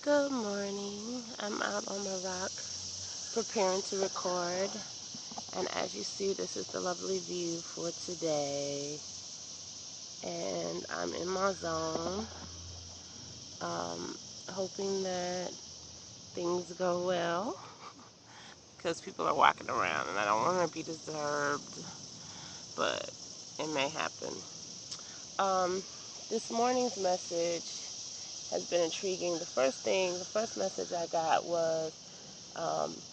Good morning. I'm out on the rock preparing to record, and as you see, this is the lovely view for today. And I'm in my zone, hoping that things go well because people are walking around and I don't want to be disturbed, but it may happen. This morning's message has been intriguing. The first message I got was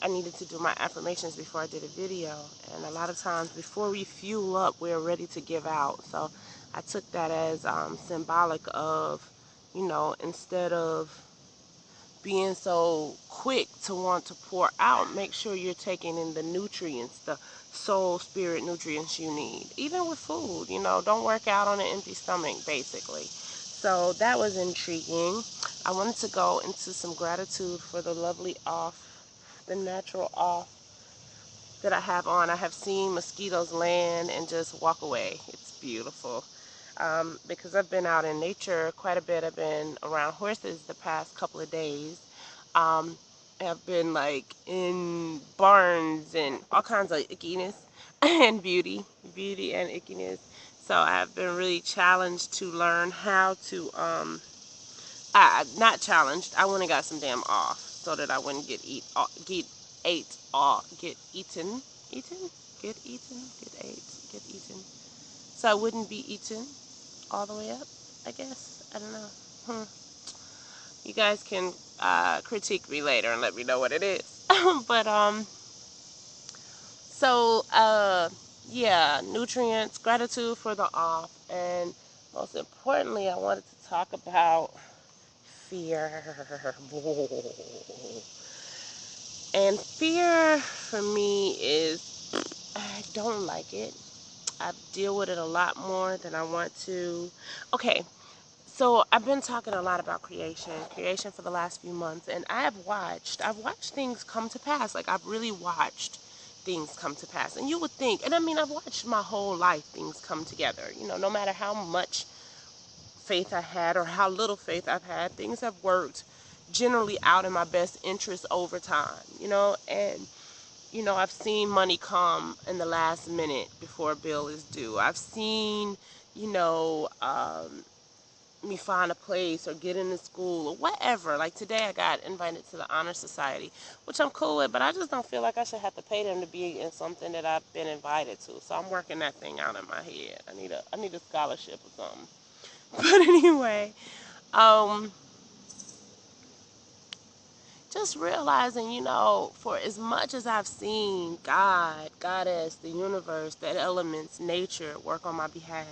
I needed to do my affirmations before I did a video. And a lot of times before we fuel up, we're ready to give out. So I took that as symbolic of, instead of being so quick to want to pour out, make sure you're taking in the nutrients, the soul, spirit nutrients you need. Even with food, don't work out on an empty stomach, basically. So that was intriguing. I wanted to go into some gratitude for the lovely the natural off that I have on. I have seen mosquitoes land and just walk away. It's beautiful. Because I've been out in nature quite a bit. I've been around horses the past couple of days. I've been like in barns and all kinds of ickiness and beauty and ickiness. So I've been really challenged to learn how to, not challenged, I went and got some damn off so that I wouldn't get eaten, so I wouldn't be eaten all the way up, I guess. I don't know. You guys can critique me later and let me know what it is. But yeah, nutrients, gratitude for the off, and most importantly, I wanted to talk about fear. And fear for me is, I don't like it. I deal with it a lot more than I want to. Okay, so I've been talking a lot about creation for the last few months, and I've watched things come to pass. Like, I've really watched things come to pass. And you would think, and I mean, I've watched my whole life things come together. No matter how much faith I had or how little faith I've had, things have worked generally out in my best interest over time, and I've seen money come in the last minute before a bill is due. I've seen, me find a place or get into school or whatever. Like today I got invited to the Honor Society, which I'm cool with, but I just don't feel like I should have to pay them to be in something that I've been invited to. So I'm working that thing out in my head. I need a scholarship or something. But anyway, just realizing, for as much as I've seen God, Goddess, the universe, the elements, nature work on my behalf,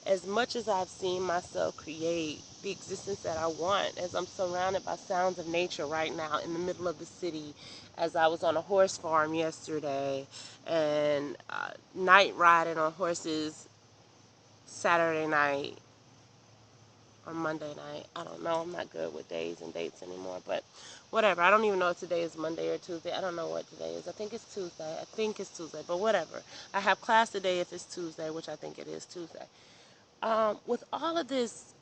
as much as I've seen myself create the existence that I want, as I'm surrounded by sounds of nature right now in the middle of the city, as I was on a horse farm yesterday, and night riding on horses Saturday night or Monday night. I don't know. I'm not good with days and dates anymore, but whatever. I don't even know if today is Monday or Tuesday. I don't know what today is. I think it's Tuesday, but whatever. I have class today if it's Tuesday, which I think it is Tuesday. With all of this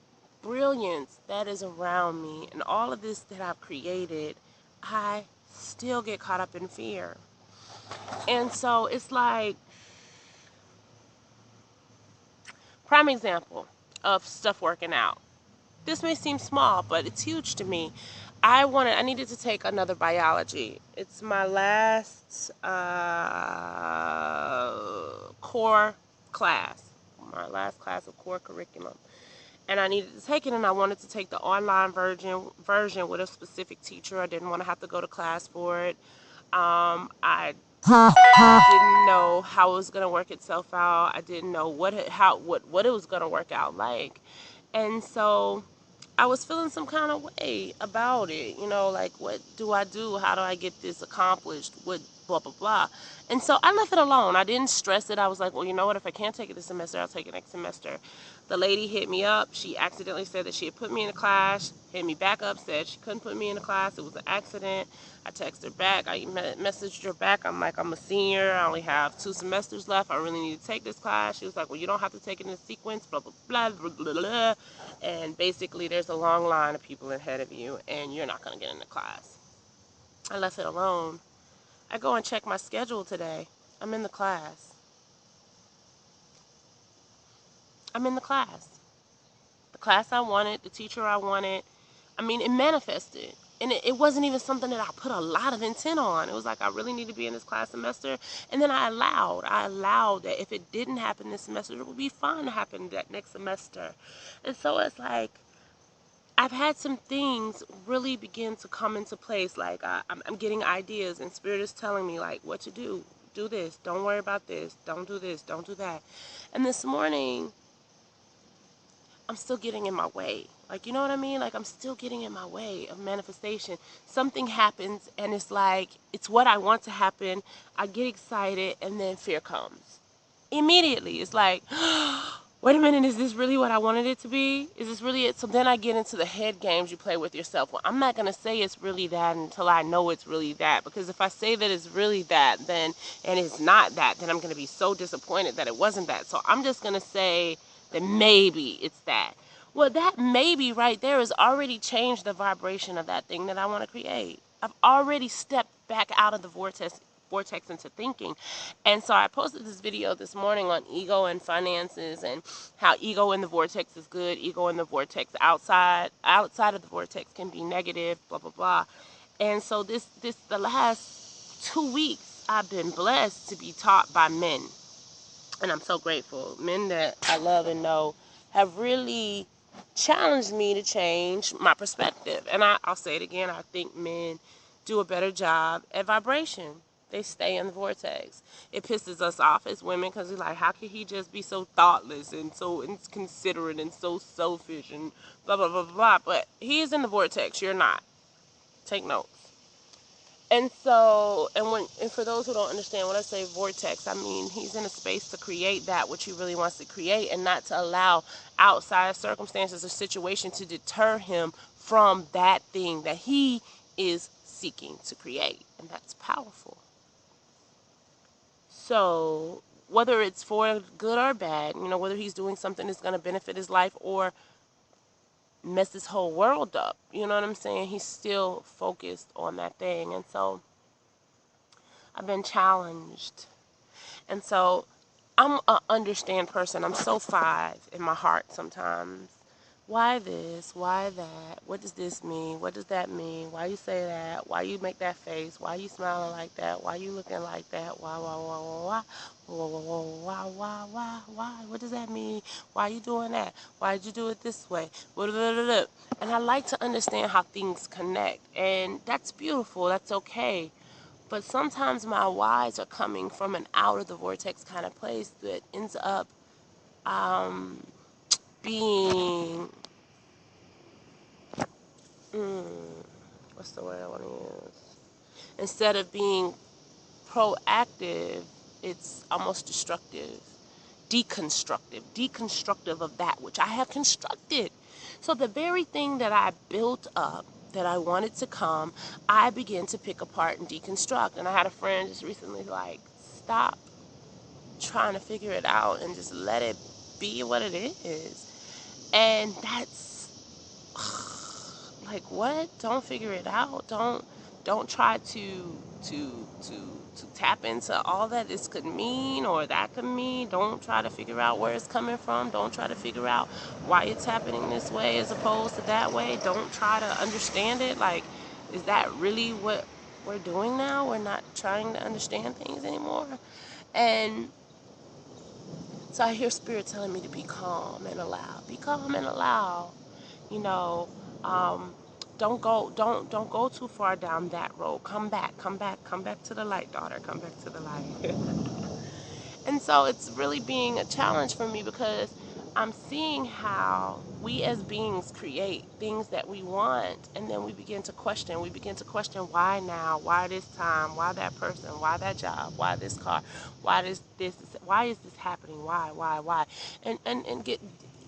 brilliance that is around me and all of this that I've created, I still get caught up in fear. And so it's like, prime example of stuff working out. This may seem small, but it's huge to me. I needed to take another biology. It's my last core class. My last class of core curriculum. And I needed to take it, and I wanted to take the online version with a specific teacher. I didn't want to have to go to class for it. I didn't know how it was going to work itself out. I didn't know what it was going to work out like. And so I was feeling some kind of way about it, like, what do I do? How do I get this accomplished? What, blah, blah, blah. And so I left it alone. I didn't stress it. I was like, well, you know what? If I can't take it this semester, I'll take it next semester. The lady hit me up. She accidentally said that she had put me in a class, hit me back up, said she couldn't put me in a class. It was an accident. I texted her back. I messaged her back. I'm like, I'm a senior. I only have 2 semesters left. I really need to take this class. She was like, well, you don't have to take it in sequence, blah, blah, blah, blah, blah, blah. And basically, there's a long line of people ahead of you, and you're not going to get in the class. I left it alone. I go and check my schedule today. I'm in the class. I'm in the class. The class I wanted, the teacher I wanted. I mean, it manifested. And it wasn't even something that I put a lot of intent on. It was like, I really need to be in this class semester. And then I allowed that if it didn't happen this semester, it would be fine to happen that next semester. And so it's like, I've had some things really begin to come into place. Like, I'm getting ideas, and Spirit is telling me, like, what to do. Do this. Don't worry about this. Don't do this. Don't do that. And this morning, I'm still getting in my way. Like, you know what I mean? Like, I'm still getting in my way of manifestation. Something happens, and it's like, it's what I want to happen. I get excited, and then fear comes. Immediately. It's like, wait a minute, is this really what I wanted it to be? Is this really it? So then I get into the head games you play with yourself. Well, I'm not going to say it's really that until I know it's really that. Because if I say that it's really that, then, and it's not that, then I'm going to be so disappointed that it wasn't that. So I'm just going to say that maybe it's that. Well, that maybe right there has already changed the vibration of that thing that I want to create. I've already stepped back out of the vortex into thinking. And so I posted this video this morning on ego and finances, and how ego in the vortex is good, ego in the vortex outside of the vortex can be negative, blah, blah, blah. And so the last 2 weeks, I've been blessed to be taught by men. And I'm so grateful. Men that I love and know have really challenged me to change my perspective. And I'll say it again, I think men do a better job at vibration. They stay in the vortex. It pisses us off as women because we're like, how can he just be so thoughtless and so inconsiderate and so selfish and blah, blah, blah, blah. But he is in the vortex. You're not. Take notes. And so, and for those who don't understand, when I say vortex, I mean he's in a space to create that which he really wants to create, and not to allow outside circumstances or situation to deter him from that thing that he is seeking to create. And that's powerful. So whether it's for good or bad, you know, whether he's doing something that's going to benefit his life or mess his whole world up, you know what I'm saying? He's still focused on that thing. And so I've been challenged. And so I'm an understand person. I'm so 5 in my heart sometimes. Why this? Why that? What does this mean? What does that mean? Why you say that? Why you make that face? Why you smiling like that? Why you looking like that? Why? Why? What does that mean? Why you doing that? Why did you do it this way? And I like to understand how things connect. And that's beautiful. That's okay. But sometimes my whys are coming from an out of the vortex kind of place that ends up being, what's the word I want to use? Instead of being proactive, it's almost deconstructive of that which I have constructed. So the very thing that I built up, that I wanted to come, I began to pick apart and deconstruct. And I had a friend just recently like, stop trying to figure it out and just let it be what it is. And that's like, what? Don't figure it out. Don't try to tap into all that this could mean or that could mean. Don't try to figure out where it's coming from. Don't try to figure out why it's happening this way as opposed to that way. Don't try to understand it. Like, is that really what we're doing now? We're not trying to understand things anymore. And so I hear Spirit telling me to be calm and allow. Be calm and allow. You know, don't go too far down that road. Come back to the light, daughter. Come back to the light. And so it's really being a challenge for me because I'm seeing how we as beings create things that we want, and then we begin to question. We begin to question, why now? Why this time? Why that person? Why that job? Why this car? Why this? Why is this happening? Why? And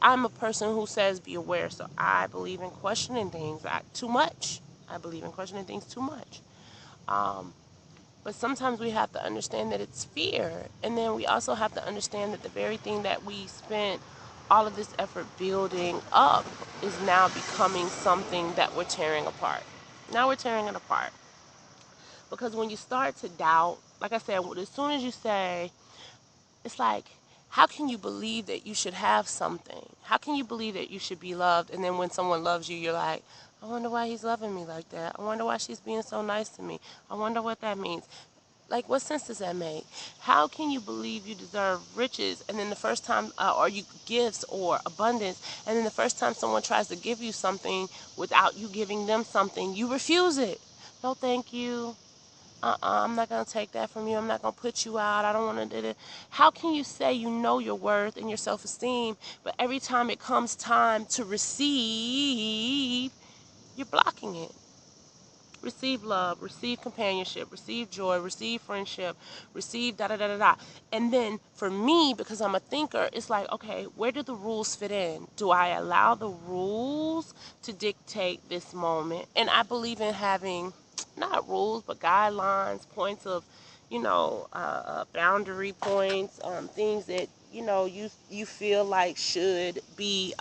I'm a person who says be aware, so I believe in questioning things too much. I believe in questioning things too much. But sometimes we have to understand that it's fear. And then we also have to understand that the very thing that we spent all of this effort building up is now becoming something that we're tearing apart. Now we're tearing it apart. Because when you start to doubt, like I said, as soon as you say, it's like, how can you believe that you should have something? How can you believe that you should be loved? And then when someone loves you, you're like, I wonder why he's loving me like that. I wonder why she's being so nice to me. I wonder what that means. Like, what sense does that make? How can you believe you deserve riches and then the first time, or you gifts or abundance, and then the first time someone tries to give you something without you giving them something, you refuse it? No, thank you. I'm not going to take that from you. I'm not going to put you out. I don't want to do it. How can you say you know your worth and your self-esteem, but every time it comes time to receive, you're blocking it? Receive love, receive companionship, receive joy, receive friendship, receive da-da-da-da-da. And then for me, because I'm a thinker, it's like, okay, where do the rules fit in? Do I allow the rules to dictate this moment? And I believe in having, not rules, but guidelines, points of, boundary points, things that, you feel like should be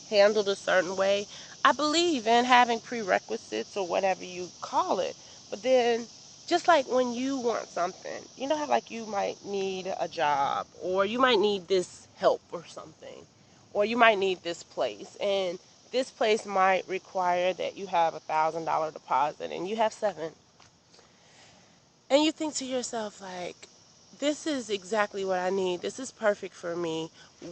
handled a certain way. I believe in having prerequisites or whatever you call it. But then, just like when you want something, you know how like you might need a job, or you might need this help or something, or you might need this place, and this place might require that you have $1,000 deposit, and you have seven. And you think to yourself, like, this is exactly what I need. This is perfect for me.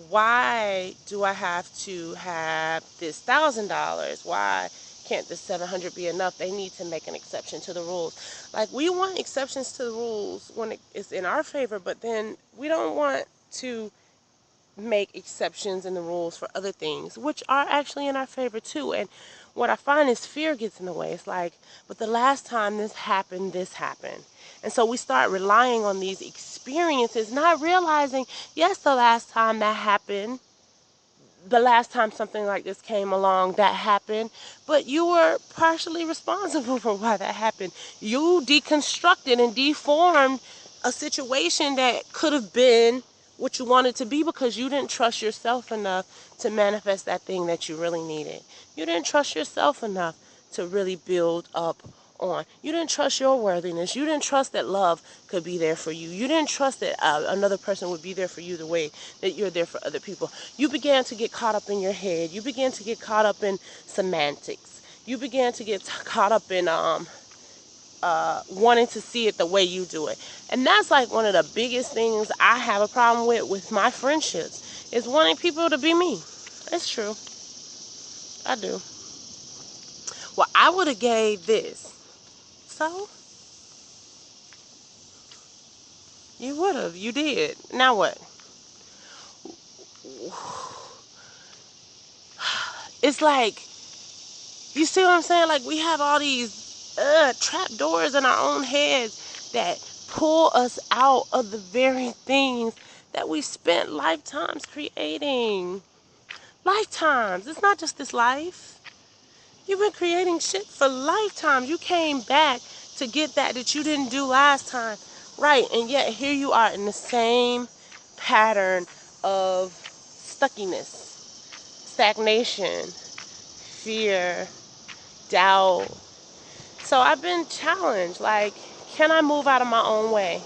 Why do I have to have this $1,000? Why can't this 700 be enough? They need to make an exception to the rules. Like, we want exceptions to the rules when it's in our favor, but then we don't want to make exceptions in the rules for other things, which are actually in our favor too. And what I find is fear gets in the way. It's like, but the last time this happened, this happened. And so we start relying on these experiences, not realizing, yes, the last time that happened, the last time something like this came along, that happened, but you were partially responsible for why that happened. You deconstructed and deformed a situation that could have been what you wanted to be because you didn't trust yourself enough to manifest that thing that you really needed. You didn't trust yourself enough to really build up on. You didn't trust your worthiness. You didn't trust that love could be there for you. You didn't trust that another person would be there for you the way that you're there for other people. You began to get caught up in your head. You began to get caught up in semantics. You began to get caught up in wanting to see it the way you do it. And that's like one of the biggest things I have a problem with my friendships, is wanting people to be me. It's true. I do. Well, I would have gave this. So? You would have. You did. Now what? It's like, you see what I'm saying? Like, we have all these trap doors in our own heads that pull us out of the very things that we spent lifetimes creating. Lifetimes. It's not just this life. You've been creating shit for lifetimes. You came back to get that you didn't do last time. Right, and yet here you are in the same pattern of stuckiness, stagnation, fear, doubt. So I've been challenged, like, can I move out of my own way?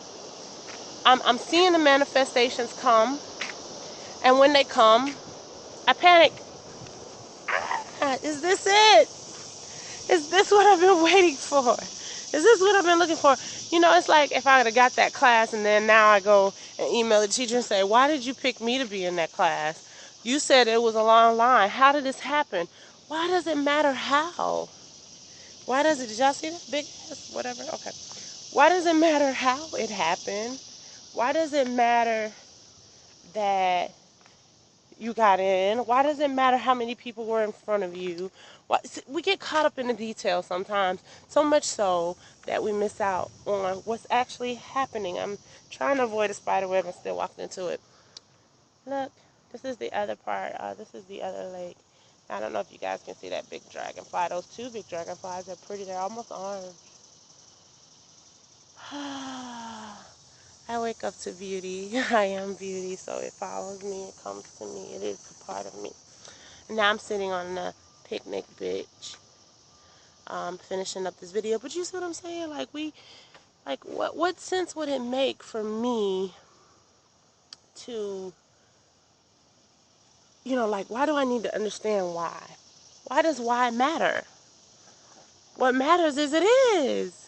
I'm seeing the manifestations come, and when they come, I panic. Is this it? Is this what I've been waiting for? Is this what I've been looking for? You know, it's like if I would have got that class and then now I go and email the teacher and say, why did you pick me to be in that class? You said it was a long line. How did this happen? Why does it matter how? Why does it, did y'all see that big ass, whatever? Okay. Why does it matter how it happened? Why does it matter that you got in? Why does it matter how many people were in front of you? We get caught up in the details sometimes, so much so that we miss out on what's actually happening. I'm trying to avoid a spider web and still walked into it. Look, this is the other part. This is the other lake. I don't know if you guys can see that big dragonfly. Those two big dragonflies are pretty. They're almost orange. I wake up to beauty. I am beauty, so it follows me. It comes to me. It is a part of me. And now I'm sitting on the picnic bench, finishing up this video. But you see what I'm saying? What sense would it make for me to, why do I need to understand why? Why does why matter? What matters is it is.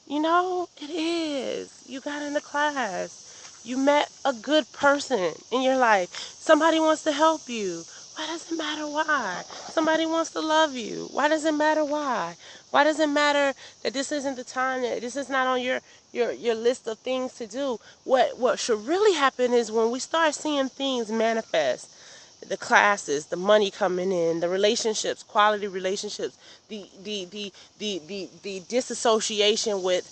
It is. You got into class. You met a good person in your life. Somebody wants to help you. Why does it matter why? Somebody wants to love you. Why does it matter why? Why does it matter that this isn't the time, that this is not on your list of things to do? What should really happen is when we start seeing things manifest. The classes, the money coming in, the relationships, quality relationships, the disassociation with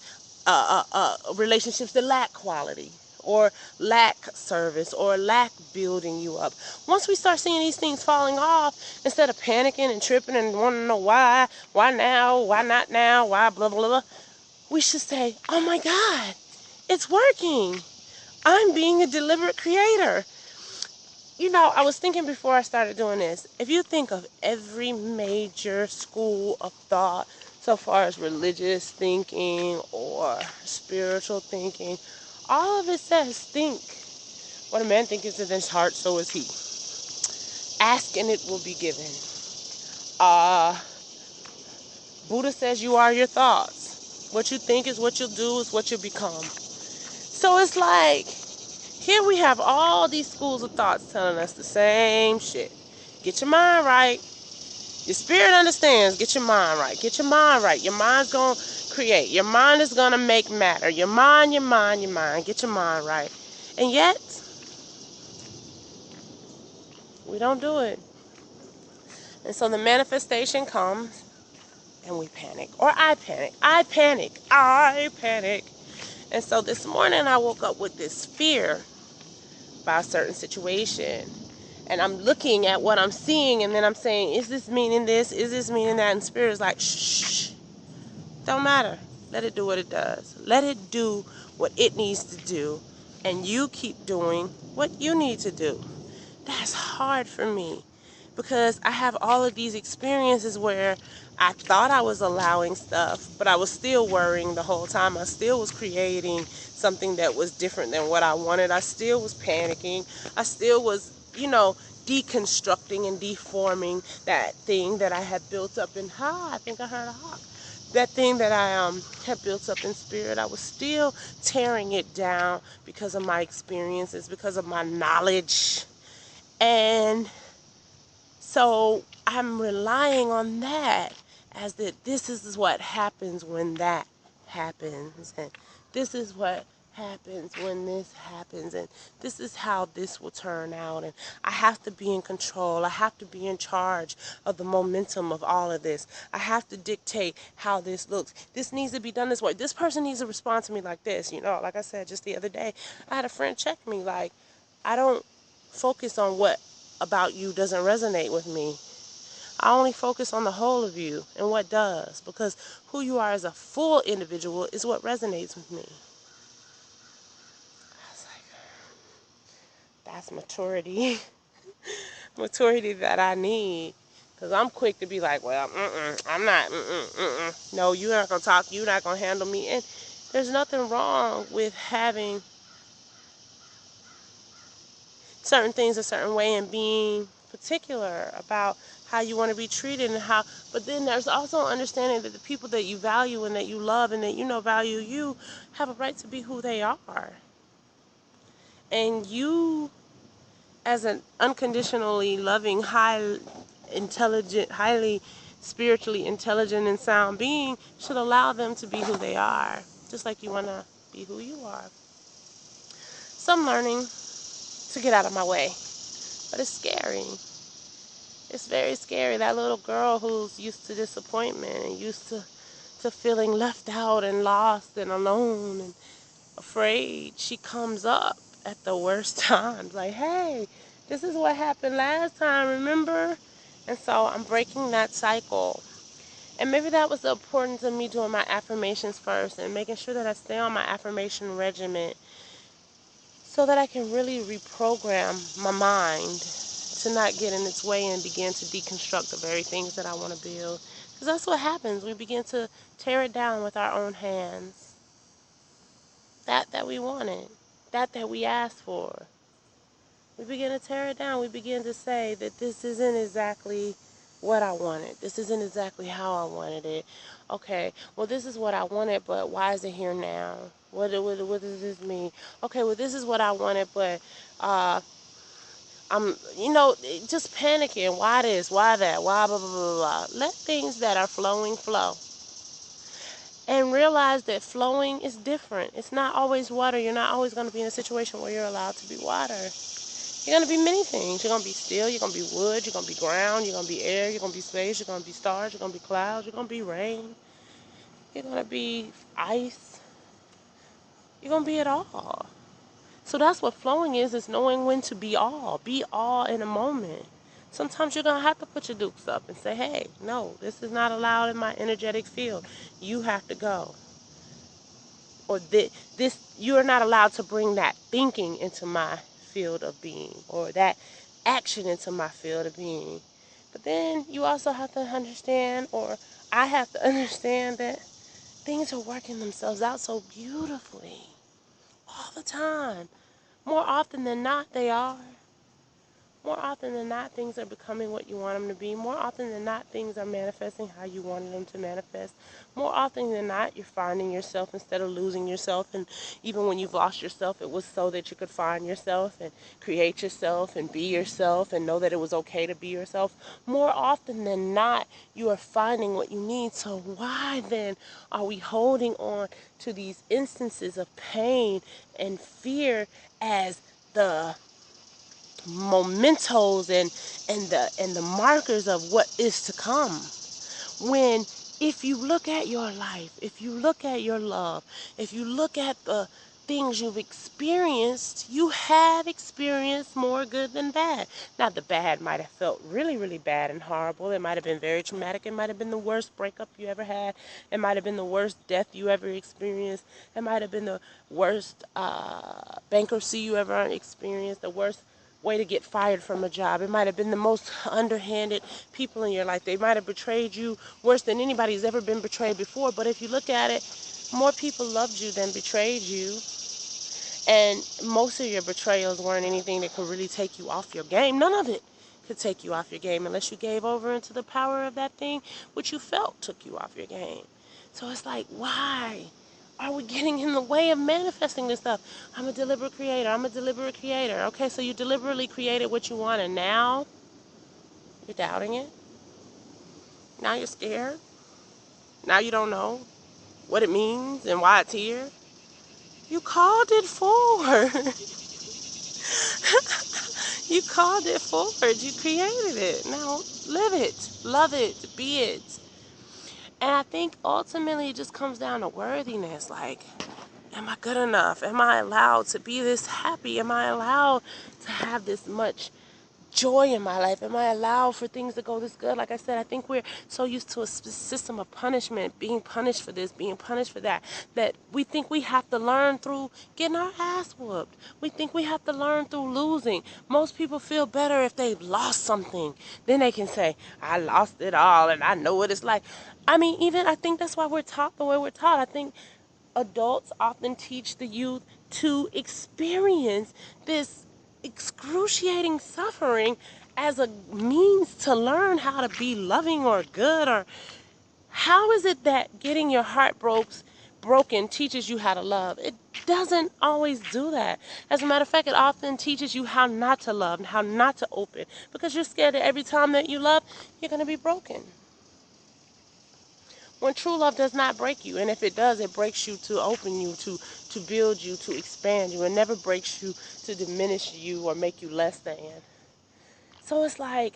relationships that lack quality or lack service or lack building you up. Once we start seeing these things falling off, instead of panicking and tripping and wanting to know why now, why not now, why blah, blah, blah, we should say, oh my God, it's working. I'm being a deliberate creator. I was thinking before I started doing this, if you think of every major school of thought, so far as religious thinking or spiritual thinking, all of it says think. What a man thinketh in his heart, so is he. Ask and it will be given. Buddha says you are your thoughts. What you think is what you'll do, is what you become. So it's like, here we have all these schools of thoughts telling us the same shit. Get your mind right. Your spirit understands. Get your mind right. Get your mind right. Your mind's going to create. Your mind is going to make matter. Your mind, your mind, your mind. Get your mind right. And yet, we don't do it. And so the manifestation comes and we panic. Or I panic. I panic. I panic. And so this morning I woke up with this fear by a certain situation, and I'm looking at what I'm seeing, and then I'm saying, is this meaning this? Is this meaning that? And spirit is like, shh, don't matter. Let it do what it does. Let it do what it needs to do, and you keep doing what you need to do. That's hard for me because I have all of these experiences where I thought I was allowing stuff, but I was still worrying the whole time. I still was creating something that was different than what I wanted. I still was panicking. I still was, deconstructing and deforming that thing that I had built up in, I think I heard a hawk. That thing that I had built up in spirit, I was still tearing it down because of my experiences, because of my knowledge. And so I'm relying on that as that this is what happens when that happens, and this is what happens when this happens, and this is how this will turn out, and I have to be in control. I have to be in charge of the momentum of all of this. I have to dictate how this looks. This needs to be done this way. This person needs to respond to me like this. Like I said just the other day, I had a friend check me like, I don't focus on what about you doesn't resonate with me. I only focus on the whole of you and what does, because who you are as a full individual is what resonates with me. I was like, that's maturity. Maturity that I need, because I'm quick to be like, well, I'm not, no, you're not going to talk, you're not going to handle me. And there's nothing wrong with having certain things a certain way and being particular about how you want to be treated and how, but then there's also understanding that the people that you value and that you love and that value you have a right to be who they are. And you, as an unconditionally loving, highly spiritually intelligent and sound being, should allow them to be who they are, just like you want to be who you are. So I'm learning to get out of my way, but it's scary. It's very scary. That little girl who's used to disappointment and used to feeling left out and lost and alone and afraid, she comes up at the worst times. Like, hey, this is what happened last time, remember? And so I'm breaking that cycle. And maybe that was the importance of me doing my affirmations first and making sure that I stay on my affirmation regimen so that I can really reprogram my mind to not get in its way and begin to deconstruct the very things that I want to build. Because that's what happens. We begin to tear it down with our own hands. That we wanted. That we asked for. We begin to tear it down. We begin to say that this isn't exactly what I wanted. This isn't exactly how I wanted it. Okay, well, this is what I wanted, but why is it here now? What does this mean? Okay, well, this is what I wanted, but I'm, just panicking. Why this? Why that? Why blah, blah, blah, blah. Let things that are flowing flow. And realize that flowing is different. It's not always water. You're not always going to be in a situation where you're allowed to be water. You're going to be many things. You're going to be steel, you're going to be wood, you're going to be ground, you're going to be air, you're going to be space, you're going to be stars, you're going to be clouds, you're going to be rain, you're going to be ice, you're going to be it all. So that's what flowing is knowing when to be all in a moment. Sometimes you're going to have to put your dukes up and say, hey, no, this is not allowed in my energetic field. You have to go. Or this, you are not allowed to bring that thinking into my field of being, or that action into my field of being. But then you also have to understand, or I have to understand, that things are working themselves out so beautifully all the time. More often than not, they are. More often than not, things are becoming what you want them to be. More often than not, things are manifesting how you wanted them to manifest. More often than not, you're finding yourself instead of losing yourself. And even when you've lost yourself, it was so that you could find yourself and create yourself and be yourself and know that it was okay to be yourself. More often than not, you are finding what you need. So why then are we holding on to these instances of pain and fear as the mementos and the markers of what is to come, when if you look at your life, if you look at your love, if you look at the things you've experienced, you have experienced more good than bad. Now, the bad might have felt really, really bad and horrible. It might have been very traumatic. It might have been the worst breakup you ever had. It might have been the worst death you ever experienced. It might have been the worst bankruptcy you ever experienced, the worst way to get fired from a job. It might have been the most underhanded people in your life. They might have betrayed you worse than anybody's ever been betrayed before. But if you look at it, more people loved you than betrayed you. And most of your betrayals weren't anything that could really take you off your game. None of it could take you off your game unless you gave over into the power of that thing which you felt took you off your game. So it's like, why are we getting in the way of manifesting this stuff? I'm a deliberate creator. I'm a deliberate creator. Okay, so you deliberately created what you want, and now you're doubting it. Now you're scared. Now you don't know what it means and why it's here. You called it forward. You called it forward. You created it. Now live it, love it, be it. And I think ultimately it just comes down to worthiness. Like, am I good enough? Am I allowed to be this happy? Am I allowed to have this much joy in my life? Am I allowed for things to go this good? Like I said, I think we're so used to a system of punishment, being punished for this, being punished for that, that we think we have to learn through getting our ass whooped. We think we have to learn through losing. Most people feel better if they've lost something. Then they can say, I lost it all and I know what it's like. I mean, even I think that's why we're taught the way we're taught. I think adults often teach the youth to experience this excruciating suffering as a means to learn how to be loving or good. Or how is it that getting your heart broken teaches you how to love? It doesn't always do that. As a matter of fact, it often teaches you how not to love and how not to open, because you're scared that every time that you love, you're going to be broken. When true love does not break you, and if it does, it breaks you to open you, to build you, to expand you. It never breaks you to diminish you or make you less than. So it's like,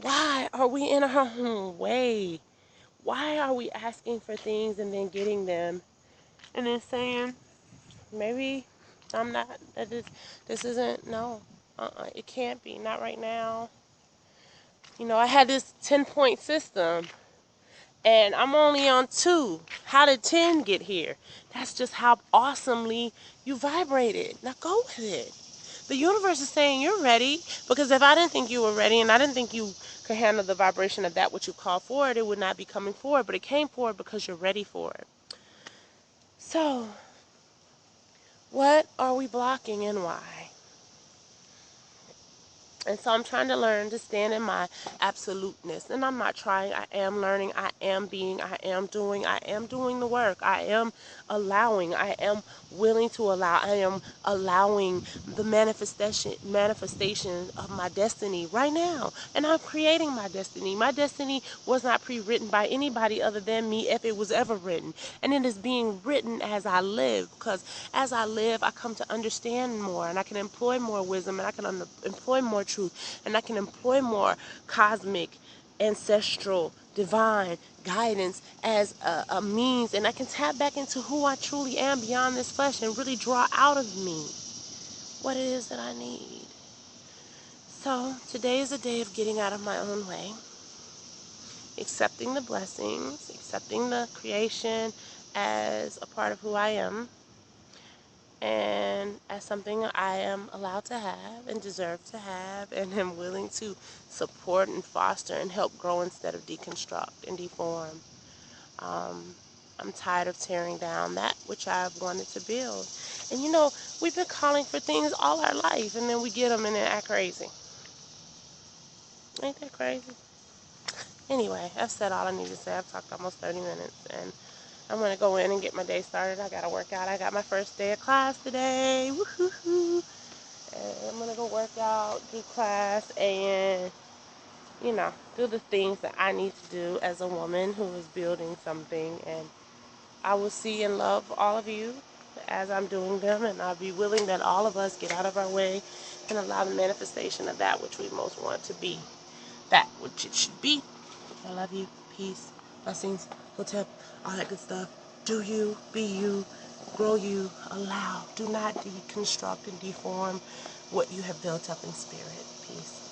why are we in our own way? Why are we asking for things and then getting them and then saying, maybe I'm not, this isn't, no, it can't be, not right now. You know, I had this 10-point system, and I'm only on 2. How did 10 get here? That's just how awesomely you vibrated. Now go with it. The universe is saying you're ready, because if I didn't think you were ready and I didn't think you could handle the vibration of that which you called forward, it would not be coming forward, but it came forward because you're ready for it. So, what are we blocking and why? And so I'm trying to learn to stand in my absoluteness. And I'm not trying. I am learning. I am being. I am doing. I am doing the work. I am allowing. I am willing to allow. I am allowing the manifestation of my destiny right now. And I'm creating my destiny. My destiny was not pre-written by anybody other than me, if it was ever written. And it is being written as I live. Because as I live, I come to understand more. And I can employ more wisdom. And I can employ more truth. And I can employ more cosmic, ancestral, divine guidance as a means, and I can tap back into who I truly am beyond this flesh and really draw out of me what it is that I need. So today is a day of getting out of my own way, accepting the blessings, accepting the creation as a part of who I am, and as something I am allowed to have and deserve to have, and am willing to support and foster and help grow instead of deconstruct and deform. I'm tired of tearing down that which I've wanted to build. And you know, we've been calling for things all our life, and then we get them and then act crazy. Ain't that crazy? Anyway, I've said all I need to say. I've talked almost 30 minutes, and I'm going to go in and get my day started. I got to work out. I got my first day of class today. Woohoo! And I'm going to go work out, do class, and, you know, do the things that I need to do as a woman who is building something. And I will see and love all of you as I'm doing them. And I'll be willing that all of us get out of our way and allow the manifestation of that which we most want to be that which it should be. I love you. Peace. Blessings. Hotep. All that good stuff. Do you. Be you. Grow you. Allow. Do not deconstruct and deform what you have built up in spirit. Peace.